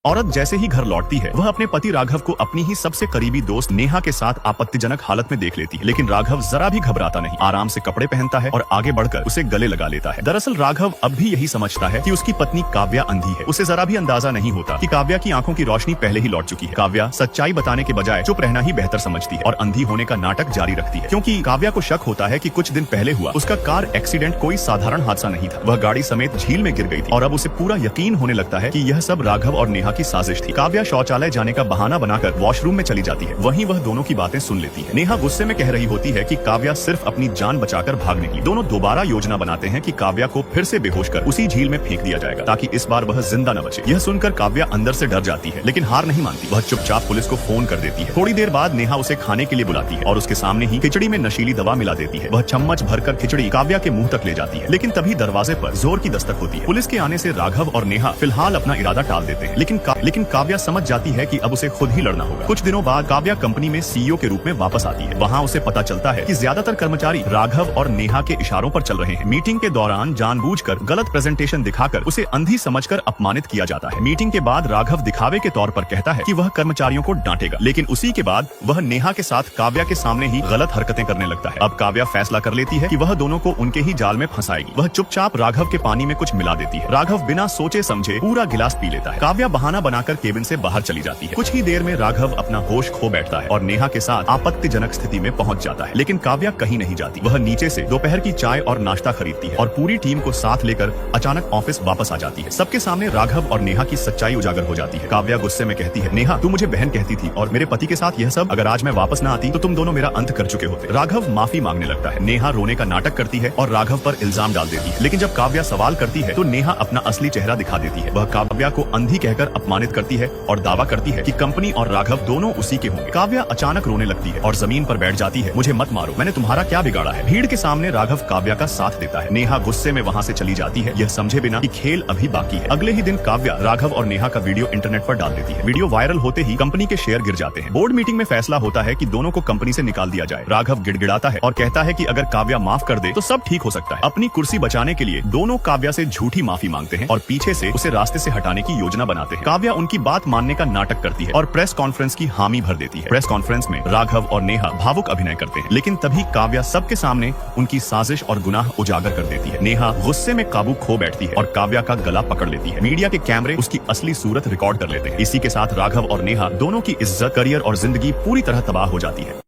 औरत जैसे ही घर लौटती है वह अपने पति राघव को अपनी ही सबसे करीबी दोस्त नेहा के साथ आपत्तिजनक हालत में देख लेती है, लेकिन राघव जरा भी घबराता नहीं, आराम से कपड़े पहनता है और आगे बढ़कर उसे गले लगा लेता है। दरअसल राघव अब भी यही समझता है कि उसकी पत्नी काव्या अंधी है। उसे जरा भी अंदाजा नहीं होता कि काव्या की आंखों की रोशनी पहले ही लौट चुकी है। काव्या सच्चाई बताने के बजाय चुप रहना ही बेहतर समझती है और अंधी होने का नाटक जारी रखती है, क्योंकि काव्या को शक होता है कि कुछ दिन पहले हुआ उसका कार एक्सीडेंट कोई साधारण हादसा नहीं था। वह गाड़ी समेत झील में गिर गई थी और अब उसे पूरा यकीन होने लगता है कि यह सब राघव और नेहा की साजिश थी। काव्या शौचालय जाने का बहाना बनाकर वॉशरूम में चली जाती है। वहीं वह दोनों की बातें सुन लेती है। नेहा गुस्से में कह रही होती है कि काव्या सिर्फ अपनी जान बचाकर भाग निकली। दोनों दोबारा योजना बनाते हैं कि काव्या को फिर से बेहोश कर उसी झील में फेंक दिया जाएगा ताकि इस बार वह जिंदा न बचे। यह सुनकर काव्या अंदर से डर जाती है, लेकिन हार नहीं मानती। वह चुपचाप पुलिस को फोन कर देती है। थोड़ी देर बाद नेहा उसे खाने के लिए बुलाती है और उसके सामने ही खिचड़ी में नशीली दवा मिला देती है। वह चम्मच भरकर खिचड़ी काव्या के मुंह तक ले जाती है, लेकिन तभी दरवाजे पर जोर की दस्तक होती है। पुलिस के आने से राघव और नेहा फिलहाल अपना इरादा टाल देते हैं, लेकिन काव्या समझ जाती है कि अब उसे खुद ही लड़ना होगा। कुछ दिनों बाद काव्या कंपनी में सीईओ के रूप में वापस आती है। वहाँ उसे पता चलता है कि ज्यादातर कर्मचारी राघव और नेहा के इशारों पर चल रहे हैं। मीटिंग के दौरान जानबूझकर गलत प्रेजेंटेशन दिखाकर उसे अंधी समझकर अपमानित किया जाता है। मीटिंग के बाद राघव दिखावे के तौर पर कहता है कि वह कर्मचारियों को डांटेगा, लेकिन उसी के बाद वह नेहा के साथ काव्या के सामने ही गलत हरकतें करने लगता है। अब काव्या फैसला कर लेती है कि वह दोनों को उनके ही जाल में फंसाएगी। वह चुपचाप राघव के पानी में कुछ मिला देती है। राघव बिना सोचे समझे पूरा गिलास पी लेता है। काव्या बहाना बनाकर केबिन से बाहर चली जाती है। कुछ ही देर में राघव अपना होश खो बैठता है और नेहा के साथ आपत्तिजनक स्थिति में पहुंच जाता है, लेकिन काव्या कहीं नहीं जाती। वह नीचे से दोपहर की चाय और नाश्ता खरीदती है और पूरी टीम को साथ लेकर अचानक ऑफिस वापस आ जाती है। सबके सामने राघव और नेहा की सच्चाई उजागर हो जाती है। काव्या गुस्से में कहती है, नेहा तू मुझे बहन कहती थी और मेरे पति के साथ यह सब, अगर आज मैं वापस न आती तो तुम दोनों मेरा अंत कर चुके होते। राघव माफी मांगने लगता है। नेहा रोने का नाटक करती है और राघव पर इल्जाम डाल देती है, लेकिन जब काव्या सवाल करती है तो नेहा अपना असली चेहरा दिखा देती है। वह काव्या को अंधी कहकर अपमानित करती है और दावा करती है कि कंपनी और राघव दोनों उसी के होंगे। काव्या अचानक रोने लगती है और जमीन पर बैठ जाती है। मुझे मत मारो, मैंने तुम्हारा क्या बिगाड़ा है। भीड़ के सामने राघव काव्या का साथ देता है। नेहा गुस्से में वहाँ से चली जाती है, यह समझे बिना कि खेल अभी बाकी है। अगले ही दिन काव्या राघव और नेहा का वीडियो इंटरनेट पर डाल देती है। वीडियो वायरल होते ही कंपनी के शेयर गिर जाते हैं। बोर्ड मीटिंग में फैसला होता है कि दोनों को कंपनी से निकाल दिया जाए। राघव गिड़गिड़ाता है और कहता है कि अगर काव्या माफ कर दे तो सब ठीक हो सकता है। अपनी कुर्सी बचाने के लिए दोनों काव्या से झूठी माफी मांगते हैं और पीछे से उसे रास्ते से हटाने की योजना बनाते हैं। काव्या उनकी बात मानने का नाटक करती है और प्रेस कॉन्फ्रेंस की हामी भर देती है। प्रेस कॉन्फ्रेंस में राघव और नेहा भावुक अभिनय करते हैं, लेकिन तभी काव्या सबके सामने उनकी साजिश और गुनाह उजागर कर देती है। नेहा गुस्से में काबू खो बैठती है और काव्या का गला पकड़ लेती है। मीडिया के कैमरे उसकी असली सूरत रिकॉर्ड कर लेते हैं। इसी के साथ राघव और नेहा दोनों की इज्जत, करियर और जिंदगी पूरी तरह तबाह हो जाती है।